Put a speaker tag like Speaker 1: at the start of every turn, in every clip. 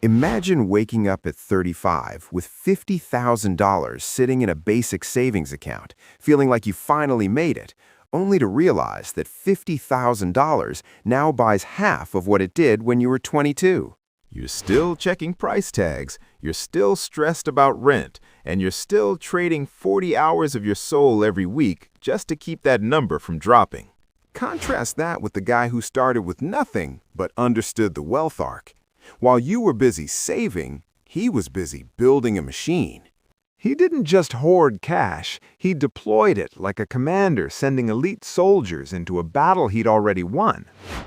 Speaker 1: Imagine waking up at 35 with $50,000 sitting in a basic savings account, feeling like you finally made it, only to realize that $50,000 now buys half of what it did when you were 22.
Speaker 2: You're still checking price tags, you're still stressed about rent, and you're still trading 40 hours of your soul every week just to keep that number from dropping.
Speaker 1: Contrast that with the guy who started with nothing but understood the wealth arc. While you were busy saving, he was busy building a machine.
Speaker 3: He didn't just hoard cash, he deployed it like a commander sending elite soldiers into a battle he'd already won.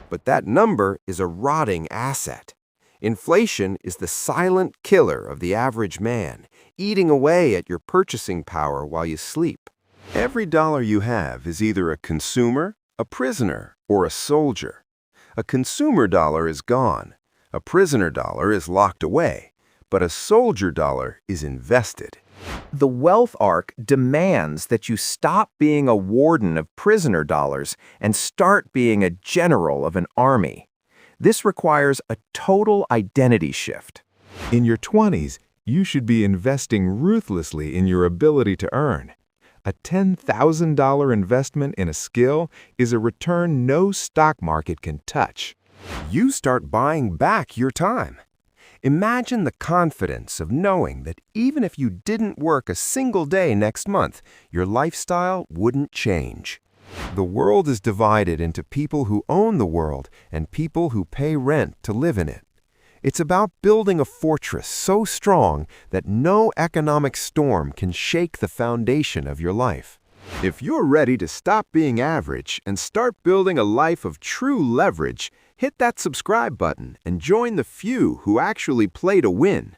Speaker 1: But that number is a rotting asset. Inflation is the silent killer of the average man, eating away at your purchasing power while you sleep. Every dollar you have is either a consumer, a prisoner, or a soldier. A consumer dollar is gone. A prisoner dollar is locked away. But a soldier dollar is invested.
Speaker 4: The wealth arc demands that you stop being a warden of prisoner dollars and start being a general of an army. This requires a total identity shift.
Speaker 3: In your 20s, you should be investing ruthlessly in your ability to earn. A $10,000 investment in a skill is a return no stock market can touch.
Speaker 1: You start buying back your time. Imagine the confidence of knowing that even if you didn't work a single day next month, your lifestyle wouldn't change. The world is divided into people who own the world and people who pay rent to live in it. It's about building a fortress so strong that no economic storm can shake the foundation of your life. If you're ready to stop being average and start building a life of true leverage, hit that subscribe button and join the few who actually play to win.